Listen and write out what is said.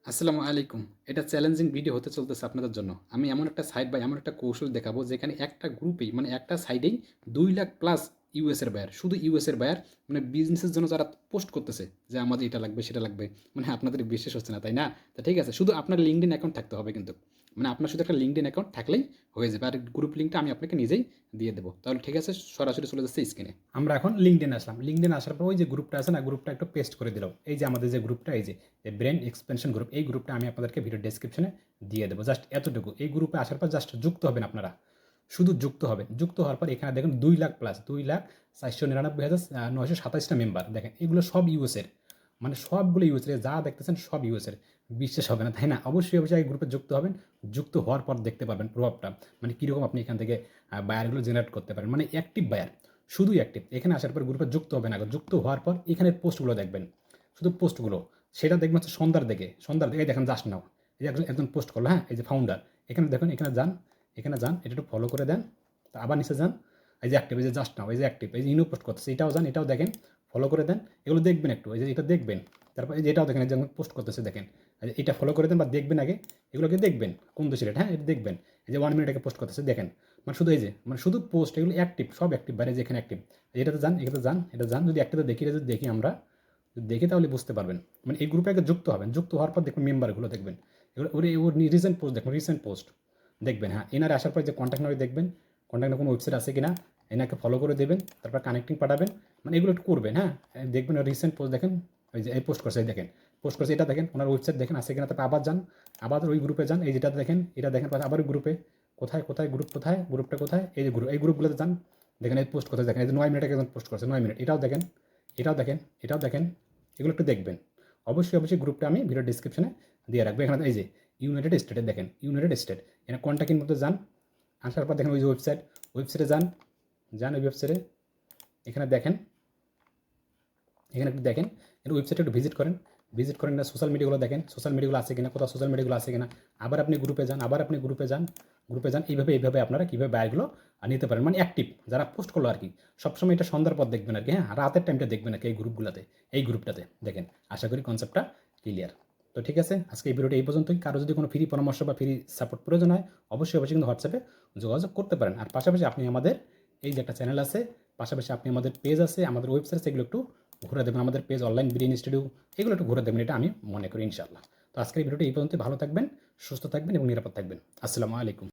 আসসালামু আলাইকুম। এটা চ্যালেঞ্জিং ভিডিও হতে চলতেছে আপনাদের জন্য। আমি এমন একটা সাইট বা এমন একটা কৌশল দেখাবো যেখানে একটা গ্রুপেই মানে একটা সাইডেই ২,০০,০০০ প্লাস ইউএস এর বায়ার। শুধু ইউএস এর বায়ার মানে বিজনেসের জন্য যারা পোস্ট করতেছে যে আমাদের এটা লাগবে সেটা লাগবে। মানে আপনাদের বিশ্বাস হচ্ছে না, তাই না? তো ঠিক আছে। শুধু আপনার LinkedIn অ্যাকাউন্ট থাকতে হবে কিন্তু। মানে আপনার শুধু একটা LinkedIn অ্যাকাউন্ট থাকলেই হয়ে যাবে। আর গ্রুপ লিঙ্কটা আমি আপনাকে নিজেই দিয়ে দেব। তাহলে ঠিক আছে, সরাসরি চলে যাচ্ছে স্ক্রিনে। আমরা এখন লিঙ্কডইন আসলাম। লিঙ্কডইন আসার পর ওই যে গ্রুপটা আছে না, গ্রুপটা একটু পেস্ট করে দিলাম। এই যে আমাদের যে গ্রুপটা, এই যে ব্রেন এক্সপেনশন গ্রুপ, এই গ্রুপটা আমি আপনাদেরকে ভিডিও ডেসক্রিপশনে দিয়ে দেবো। জাস্ট এতটুকু, এই গ্রুপে আসার পর জাস্ট যুক্ত হবেন আপনারা, শুধু যুক্ত হবেন। যুক্ত হওয়ার পর এখানে দেখুন 2,00,000 প্লাস 2,499,927টা মেম্বার। দেখেন এগুলো সব ইউএসের, মানে সবগুলো ইউএসের, যা দেখতেছেন সব ইউএসের। বিশ্বাস হবে না, তাই না? অবশ্যই অবশ্যই এই গ্রুপে যুক্ত হবেন। যুক্ত হওয়ার পর দেখতে পারবেন প্রভাবটা, মানে কীরকম আপনি এখান থেকে বায়ারগুলো জেনারেট করতে পারেন, মানে অ্যাক্টিভ বায়ার, শুধুই অ্যাক্টিভ। এখানে আসার পর গ্রুপে যুক্ত হবেন। আগে যুক্ত হওয়ার পর এখানে পোস্টগুলো দেখবেন, শুধু পোস্টগুলো। সেটা দেখবেন হচ্ছে সন্ধ্যার দিকে দেখেন জাস্ট নাও এই যে একজন একজন পোস্ট করলো, হ্যাঁ, এই যে ফাউন্ডার। এখানে দেখুন, এখানে যান, এটা একটু ফলো করে দেন। তো আবার নিচে যান, এই যে অ্যাক্টিভ, এই যে জাস্ট নাও, এই যে অ্যাক্টিভ, এই যে ইনো পোস্ট করতেছে, এটাও যান, এটাও দেখেন, ফলো করে দেন। এগুলো দেখবেন একটু, এই যে এটা দেখবেন। তারপর এই যে এটাও দেখেন, এই যে পোস্ট করতেছে দেখেন, এই যে এটা ফলো করে দেন বা দেখবেন আগে। এগুলোকে দেখবেন কোন দেশের এটা, হ্যাঁ, এটা দেখবেন। এই যে 1 মিনিট আগে পোস্ট করতেছে দেখেন। মানে শুধু এই যে মানে শুধু পোস্ট, এগুলো অ্যাক্টিভ, সব অ্যাক্টিভ, বাইরে যেখানে অ্যাক্টিভ। এটাতে যান, এটা যান, যদি একটাতে দেখি, এটা যদি দেখি আমরা, যদি দেখি তাহলে বুঝতে পারবেন। মানে এই গ্রুপে আগে যুক্ত হবেন। যুক্ত হওয়ার পর দেখুন মেম্বারগুলো দেখবেন, এগুলো ওর রিসেন্ট পোস্ট দেখুন, রিসেন্ট পোস্ট দেখবেন। হ্যাঁ, এনারে আসার পর যে কন্ট্যাক্ট নাম্বার দেখবেন, কন্ট্যাক্টে কোনো ওয়েবসাইট আছে কিনা, এনাকে ফলো করে দেবেন। তারপর কানেক্টিং পাঠাবেন, মানে এগুলো একটু করবেন। হ্যাঁ, দেখবেন রিসেন্ট পোস্ট দেখেন, ওই যে এই পোস্ট করছে, এই দেখেন পোস্ট করছে, এটা দেখেন ওনার ওয়েবসাইট দেখেন আছে কিনা। তারপর আবার যান, আবার ওই গ্রুপে যান, এই যেটা দেখেন, এটা দেখেন। আবার ওই গ্রুপে, কোথায় গ্রুপ, গ্রুপটা কোথায়, এই যে গ্রুপ, এই গ্রুপগুলোতে যান, দেখেন এই পোস্ট কোথায়, দেখেন এই যে 9 মিনিট আগে পোস্ট করছে, 9 মিনিট, এটাও দেখেন, এটাও দেখেন, এটাও দেখেন। এগুলো একটু দেখবেন। অবশ্যই অবশ্যই গ্রুপটা আমি ভিডিও ডিসক্রিপশনে দিয়ে রাখবো। এখানে এই যে ইউনাইটেড স্টেটে দেখেন, ইউনাইটেড স্টেট, এখানে কন্ট্যাক্ট মধ্যে যান। আসার পর দেখেন ওই যে ওয়েবসাইটে যান, ওই ওয়েবসাইটে, এখানে দেখেন, এখানে একটু দেখেন, একটু ওয়েবসাইটে একটু ভিজিট করেন না, সোশ্যাল মিডিয়াগুলো দেখেন, সোশ্যাল মিডিয়াগুলো আছে কিনা, কোথাও সোশ্যাল মিডিয়াগুলো আছে কিনা। আবার আপনি গ্রুপে যান, এইভাবে আপনারা কীভাবে ব্যয়গুলো নিতে পারেন, মানে অ্যাক্টিভ যারা পোস্ট করলো আর কি। সবসময় এটা সন্ধ্যার পর দেখবেন আর কি, হ্যাঁ, রাতের টাইমটা দেখবেন আর কি, এই গ্রুপটাতে দেখেন। আশা করি কনসেপ্টটা ক্লিয়ার। তো ঠিক আছে, আজকে এই ভিডিওটা এই পর্যন্তই। কারো যদি কোনো ফ্রি পরামর্শ বা ফ্রি সাপোর্ট প্রয়োজন হয়, অবশ্যই অবশ্যই কিন্তু হোয়াটসঅ্যাপে যোগাযোগ করতে পারেন। আর পাশাপাশি আপনি আমাদের এই যে একটা চ্যানেল আছে, পাশাপাশি আপনি আমাদের পেজ আছে, আমাদের ওয়েবসাইট আছে, এগুলো একটু ঘুরে দেবেন। আমাদের পেজ অনলাইন ব্রেইন ইনস্টিটিউট, এগুলো একটু ঘুরে দেবেন, এটা আমি মনে করি ইনশাআল্লাহ। তো আজকের এই ভিডিওটা এই পর্যন্ত। ভালো থাকবেন, সুস্থ থাকবেন এবং নিরাপদ থাকবেন। আসসালামু আলাইকুম।